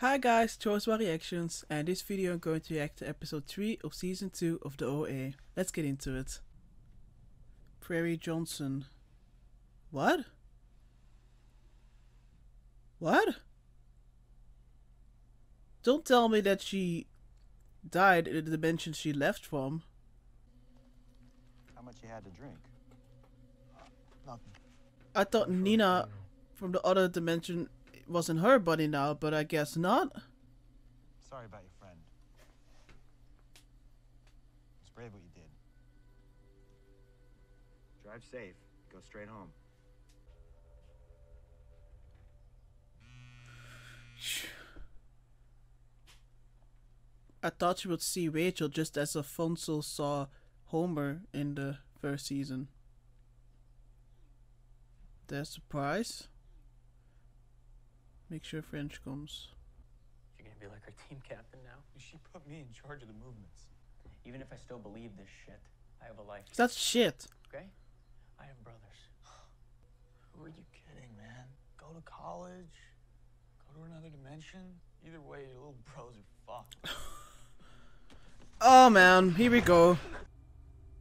Hi guys, Choice Reactions, and this video I'm going to react to episode 3 of season 2 of the OA. Let's get into it. Prairie Johnson. What? What? Don't tell me that she died in the dimension she left from. How much you had to drink? Nothing. I thought Nina from the other dimension was in her body now, but I guess not. Sorry about your friend. It's brave what you did. Drive safe. Go straight home. I thought she would see Rachel just as Alfonso saw Homer in the first season. There's a surprise. Make sure French comes. You're gonna be like our team captain now? She put me in charge of the movements. Even if I still believe this shit, I have a life. That's shit. Okay? I have brothers. Who are you kidding, man? Go to college. Go to another dimension. Either way, your little bros are fucked. Oh man, here we go.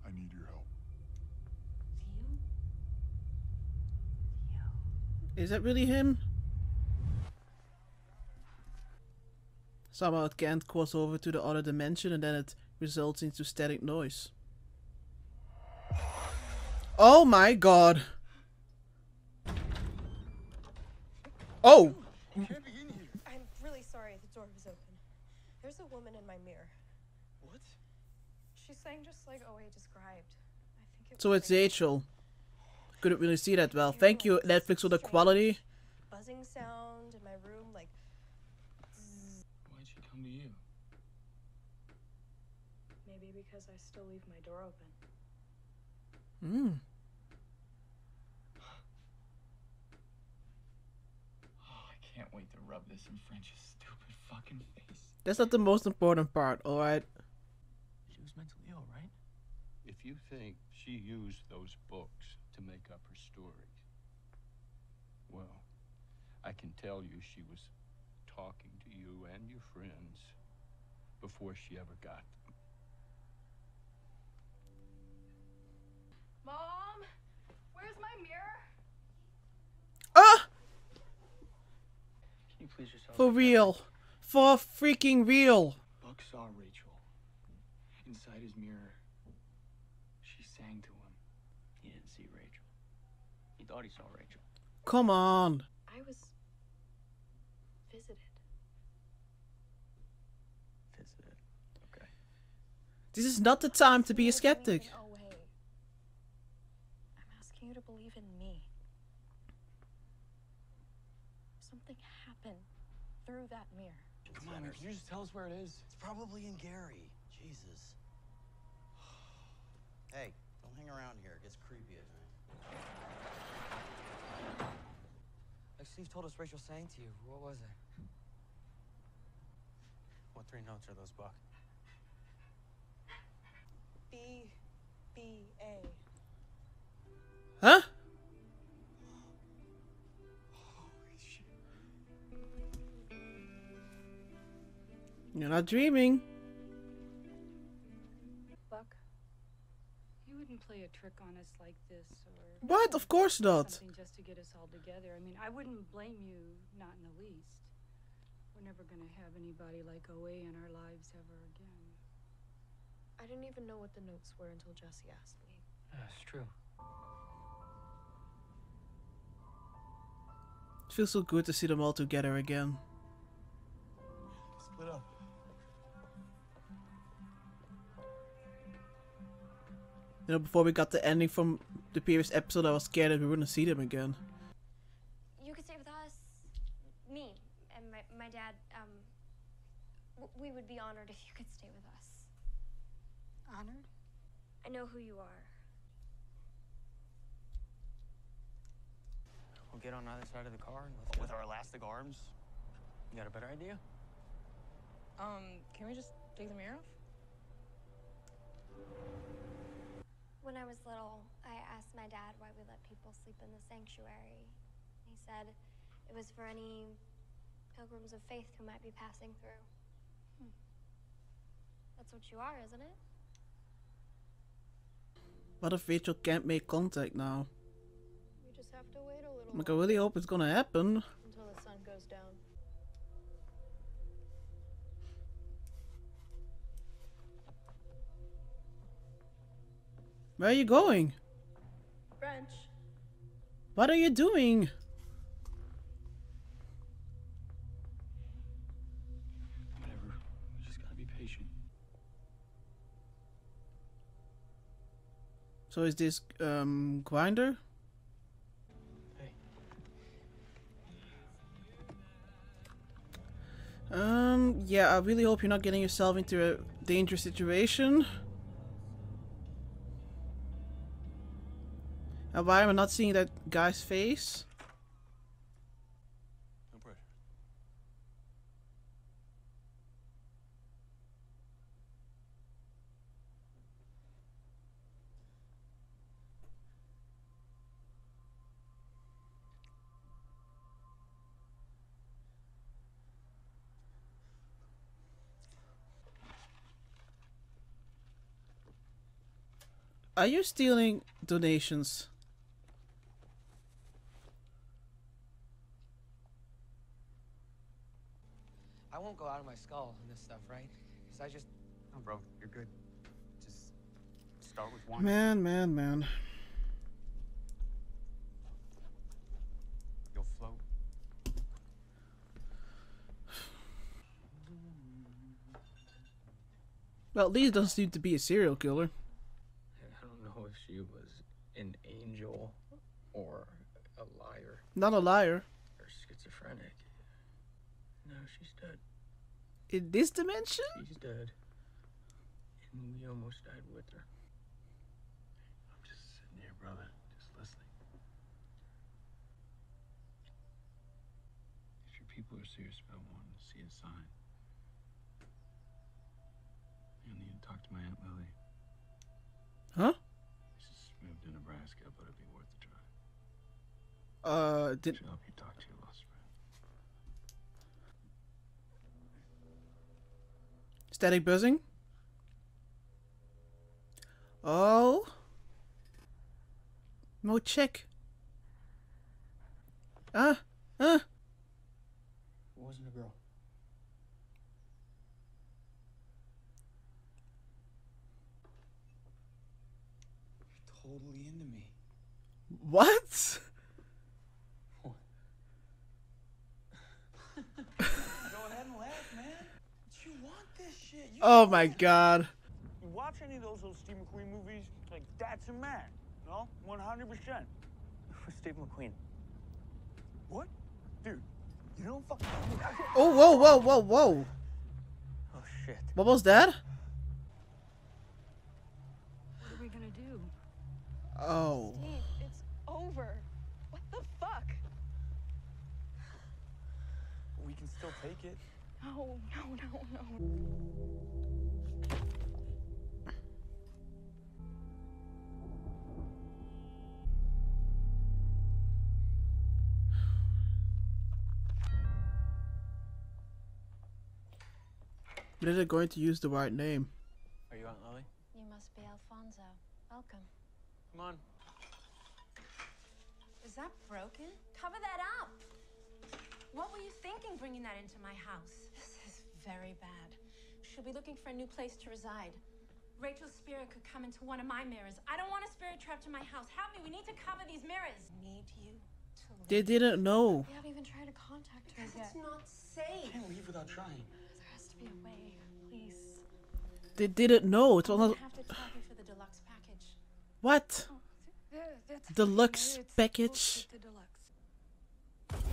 I need your help. Is that really him? Somehow it can't cross over to the other dimension and then it results into static noise. Oh my god. Oh! You can't be in here. I'm really sorry the door was open. There's a woman in my mirror. What? She's saying just like OA described. I think it So was it's Rachel. Couldn't really see that well. Thank you, Netflix, for the quality. Buzzing sound in my room, like zzz. Why'd she come to you? Maybe because I still leave my door open. Oh, I can't wait to rub this in French's stupid fucking face. That's not the most important part, alright? She was mentally ill, right? If you think she used those books to make up her stories, well, I can tell you she was talking to you and your friends before she ever got them. Mom, where's my mirror? Ah! Can you please just help For me? real. For freaking real. Buck saw Rachel. Inside his mirror. She sang to him. He didn't see Rachel. He thought he saw Rachel. Come on. I was visited. Visited. Okay. This is not the time to be a skeptic. I'm asking you to believe in me. Something happened through that mirror. Come on, man, can you just tell us where it is? It's probably in Gary. Jesus. Hey, don't hang around here. It gets creepy at night. Like Steve told us Rachel sang to you. What was it? What 3 notes are those, Buck? B, B, A. Huh? Holy shit. You're not dreaming. Buck, you wouldn't play a trick on us like this, or What? Of course not. something just to get us all together. I mean, I wouldn't blame you, not in the least. We're never gonna have anybody like OA in our lives ever again. I didn't even know what the notes were until Jesse asked me. That's true. It feels so good to see them all together again. Split up. You know, before we got the ending from the previous episode, I was scared that we wouldn't see them again. You could stay with us. Me and my dad, we would be honored if you could stay with us. Honored? I know who you are. We'll get on either side of the car and let's With our elastic arms? You got a better idea? Can we just take the mirror off? When I was little, I asked my dad why we let people sleep in the sanctuary. He said it was for any pilgrims of faith who might be passing through. That's what you are, isn't it? What if Rachel can't make contact now? We just have to wait a little Like, I really hope it's gonna happen. until the sun goes down. Where are you going? French. What are you doing? Whatever. We just gotta be patient. So is this Grinder? Hey. Yeah, I really hope you're not getting yourself into a dangerous situation. And why am I not seeing that guy's face? No pressure. Are you stealing donations? I won't go out of my skull on this stuff, right? Because I just... No, bro, you're good. Just start with one. Man. You'll float. Well, Lee doesn't seem to be a serial killer. I don't know if she was an angel or a liar Not a liar. or schizophrenic. No, she's dead. In this dimension? She's dead. And we almost died with her. I'm just sitting here, brother. Just listening. If your people are serious about wanting to see a sign, you'll need to talk to my Aunt Lily. Huh? She's moved to Nebraska, but it'd be worth a try. Did She'll help you talk to your lost friend. static buzzing? Oh. No check. It wasn't a girl. You're totally into me. What? Go ahead and laugh, man. You want this shit. Oh my god. You watch any of those old Steve McQueen movies? Like, that's a man. No? 100%. Steve McQueen. What? Dude, you don't fucking... Oh, whoa. Oh shit. What was that? What are we gonna do? Oh. Steve, it's over. What the fuck? We can still take it. No. But they're going to use the right name. Are you Aunt Lily? You must be Alfonso. Welcome. Come on. Is that broken? Cover that up. What were you thinking bringing that into my house? This is very bad. She'll be looking for a new place to reside. Rachel's spirit could come into one of my mirrors. I don't want a spirit trapped in my house. Help me. We need to cover these mirrors. Need you to leave. They didn't know. We haven't even tried to contact her Because yet. it's not safe. Can't leave without trying. There has to be a way, please. They didn't know. It was I'm not. gonna have to charge you for the deluxe package. What? That's Deluxe it's package. bullshit, the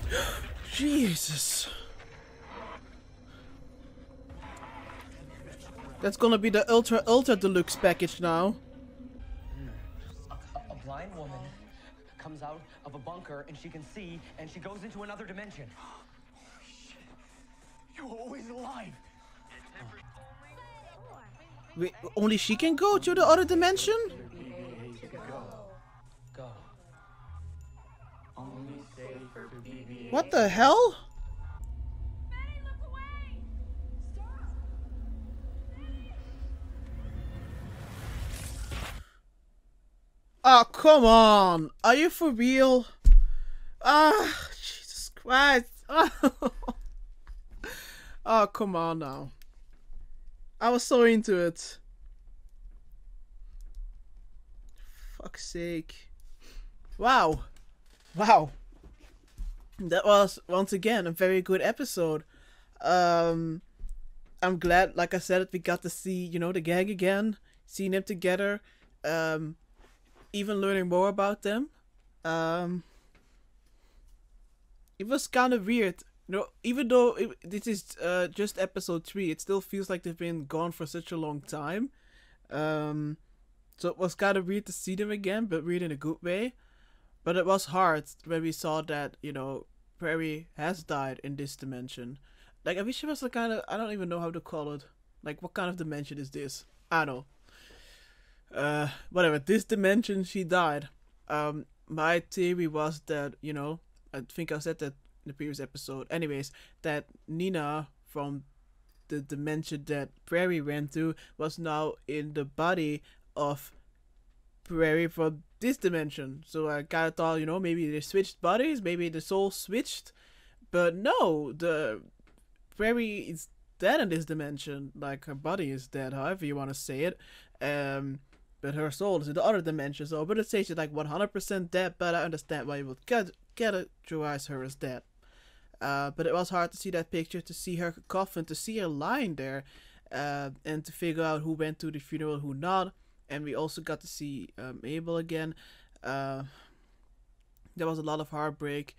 deluxe. Jesus. That's gonna be the ultra deluxe package now. A blind woman comes out of a bunker and she can see and she goes into another dimension. You're always alive. Wait, only she can go to the other dimension? Go. Only safe for BB. What the hell? Oh, come on. Are you for real? Ah, Jesus Christ. Oh, come on now. I was so into it. Fuck's sake. Wow. Wow. That was, once again, a very good episode. I'm glad, like I said, we got to see, you know, the gang again. Seeing them together. Even learning more about them. It was kind of weird. You know, even though this is just episode 3, it still feels like they've been gone for such a long time. So it was kind of weird to see them again, but weird in a good way. But it was hard when we saw that, you know, Prairie has died in this dimension. Like, I wish it was a kind of, I don't even know how to call it. Like, what kind of dimension is this? I don't know. Whatever, this dimension she died. My theory was that, you know, I think I said that in the previous episode. Anyways, that Nina from the dimension that Prairie went to was now in the body of Prairie from this dimension. So I kind of thought, you know, maybe they switched bodies, maybe the soul switched. But no, the Prairie is dead in this dimension. Like, her body is dead, however you want to say it. But her soul is in the other dimension. So I wouldn't say she's like 100% dead, but I understand why you would categorize her as dead. But it was hard to see that picture, to see her coffin, to see her lying there, and to figure out who went to the funeral, who not. And we also got to see Abel again. There was a lot of heartbreak.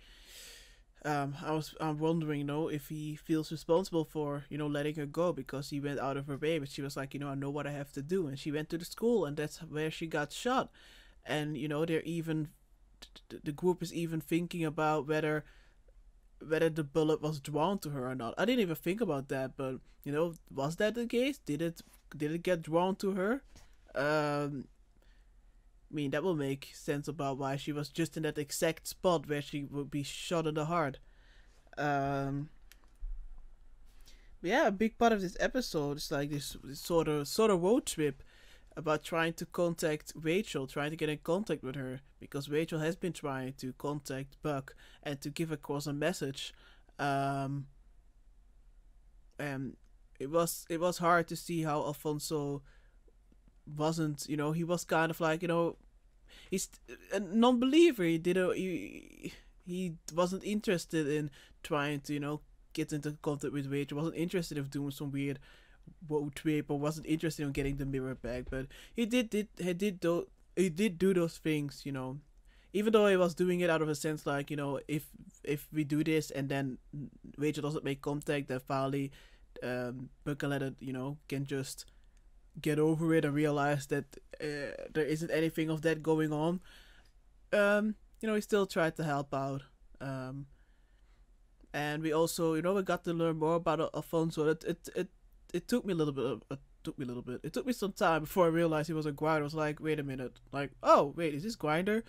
I'm wondering, you know, if he feels responsible for, you know, letting her go because he went out of her way. But she was like, you know, I know what I have to do. And she went to the school, and that's where she got shot. And, you know, they're even, the group is even thinking about whether the bullet was drawn to her or not. I didn't even think about that, but, you know, was that the case? Did it get drawn to her? I mean, that will make sense about why she was just in that exact spot where she would be shot in the heart. But yeah, a big part of this episode is like this sort of road trip about trying to contact Rachel, trying to get in contact with her, because Rachel has been trying to contact Buck and to give across a message. And it was hard to see how Alfonso wasn't, you know, he was kind of like, you know, he's a non-believer. He wasn't interested in trying to, you know, get into contact with Rachel. Wasn't interested in doing some weird road trip, or wasn't interested in getting the mirror back. But he did do those things, you know. Even though he was doing it out of a sense like, you know, if we do this and then Rachel doesn't make contact, then finally Buck and Leonard, you know, can just get over it and realize that there isn't anything of that going on. You know, he still tried to help out. And we also, you know, we got to learn more about Alfonso. It took me a little bit. It took me some time before I realized he was a grinder. I was like, wait a minute. Like, oh wait, is this Grinder?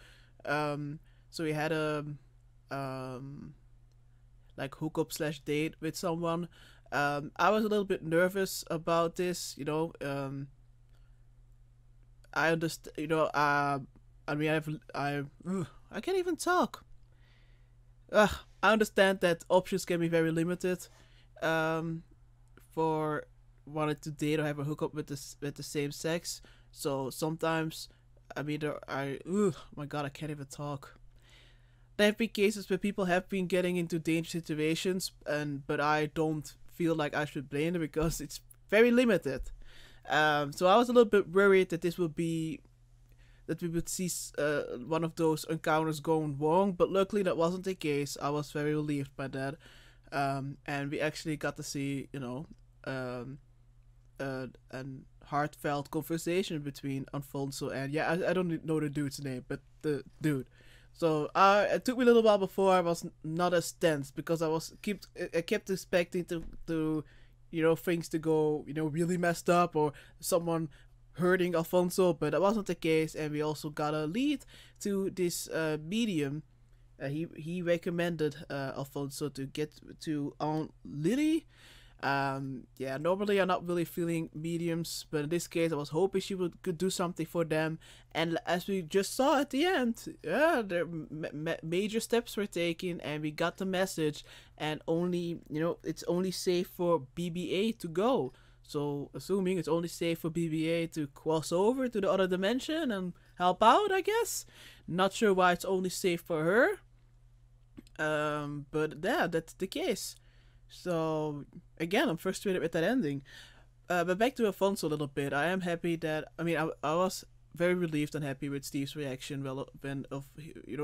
So he had a like hookup / date with someone. I was a little bit nervous about this, you know. I understand, you know. I mean, I can't even talk. I understand that options can be very limited. For wanting to date or have a hookup with the same sex. So sometimes, I mean, my God, I can't even talk. There have been cases where people have been getting into dangerous situations, but I don't feel like I should blame them because it's very limited. So I was a little bit worried that we would see one of those encounters going wrong, but luckily that wasn't the case. I was very relieved by that. And we actually got to see, you know, a heartfelt conversation between Alfonso and, yeah, I don't know the dude's name, but the dude. So it took me a little while before I was not as tense, because I kept expecting to you know, things to go, you know, really messed up, or someone hurting Alfonso, but that wasn't the case. And we also got a lead to this medium. He recommended Alfonso to get to Aunt Lily, Yeah, normally I'm not really feeling mediums, but in this case I was hoping she could do something for them. And as we just saw at the end, yeah, there major steps were taken, and we got the message. And only, it's only safe for BB-8 to go. So assuming it's only safe for BB-8 to cross over to the other dimension and help out, I guess. Not sure why it's only safe for her. But yeah, that's the case. So again, I'm frustrated with that ending. But back to Alfonso a little bit. I am happy that I was very relieved and happy with Steve's reaction. Well, when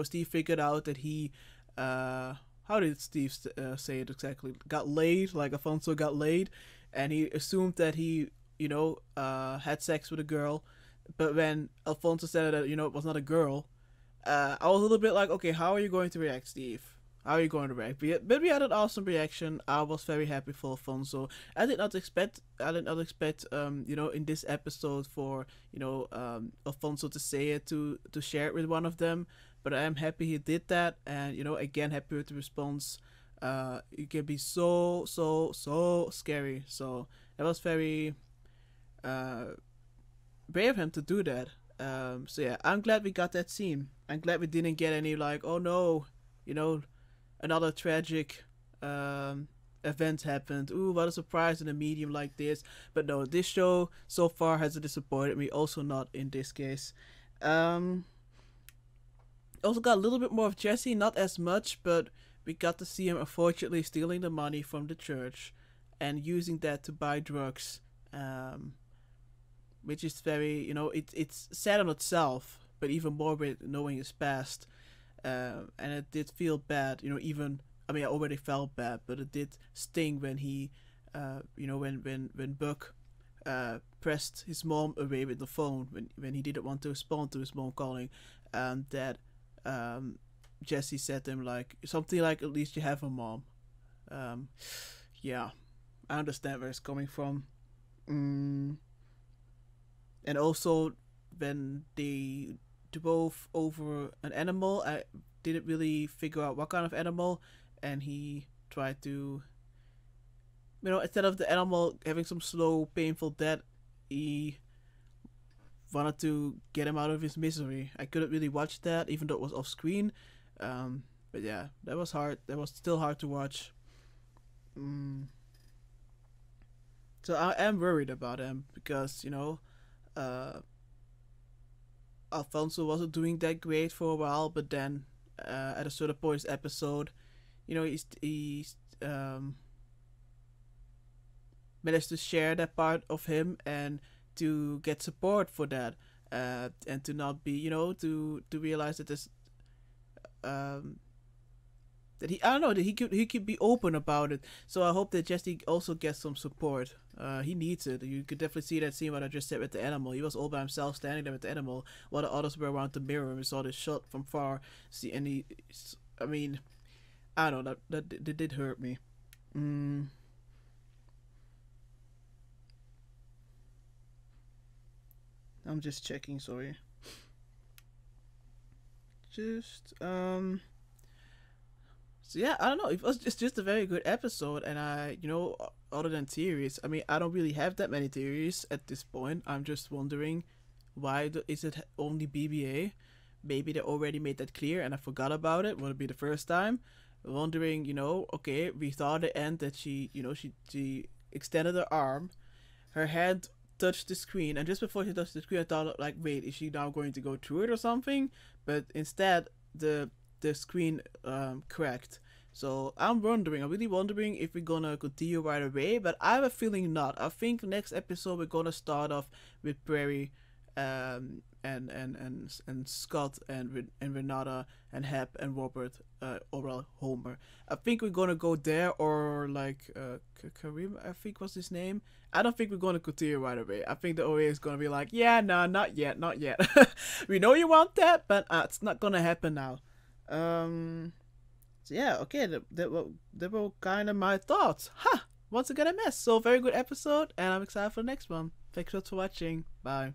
Steve figured out that he how did Steve say it exactly? Got laid, like Alfonso got laid, and he assumed that he had sex with a girl. But when Alfonso said that it was not a girl, I was a little bit like, okay, how are you going to react, Steve? How are you going to react? But we had an awesome reaction. I was very happy for Alfonso. I did not expect in this episode for Alfonso to say it, to share it with one of them. But I am happy he did that, and again, happy with the response. It can be so scary. So it was very brave of him to do that. So yeah, I'm glad we got that scene. I'm glad we didn't get any like, oh no, another tragic event happened. Ooh, what a surprise in a medium like this. But no, this show so far hasn't disappointed me. Also not in this case. Also got a little bit more of Jesse, not as much, but we got to see him unfortunately stealing the money from the church and using that to buy drugs. Which is very, it's sad on itself, but even more with knowing his past. And it did feel bad, I already felt bad, but it did sting when he, when Buck pressed his mom away with the phone when he didn't want to respond to his mom calling, that Jesse said to him like something like, at least you have a mom. Yeah, I understand where it's coming from. And also when they drove over an animal, I didn't really figure out what kind of animal, and he tried to, instead of the animal having some slow, painful death, he wanted to get him out of his misery. I couldn't really watch that, even though it was off screen. But yeah, that was hard. That was still hard to watch. So I am worried about him because, Alfonso wasn't doing that great for a while, but then at a certain point in this episode, he's managed to share that part of him and to get support for that, and to not be, to realize that this that he could be open about it. So I hope that Jesse also gets some support. He needs it. You could definitely see that scene what I just said with the animal. He was all by himself standing there with the animal while the others were around the mirror, and we saw this shot from far. See, and I don't know, that did hurt me. I'm just checking, sorry. So yeah, I don't know. It was just a very good episode, and other than theories, I don't really have that many theories at this point. I'm just wondering, why is it only BB-8? Maybe they already made that clear, and I forgot about it. Will it be the first time? Wondering, okay, we thought at the end that she extended her arm, her hand touched the screen, and just before she touched the screen, I thought like, wait, is she now going to go through it or something? But instead, the screen cracked. So I'm really wondering if we're gonna continue right away, but I have a feeling not. I think next episode we're gonna start off with Prairie, and Scott and Renata and Hep and Robert, or Homer. I think we're gonna go there, or like Kareem, I think was his name. I don't think we're gonna continue right away. I think the OA is gonna be like, yeah, no, not yet. We know you want that, but it's not gonna happen now. So yeah, okay, that were kind of my thoughts. Once again a mess. So very good episode, and I'm excited for the next one. Thanks for watching. Bye.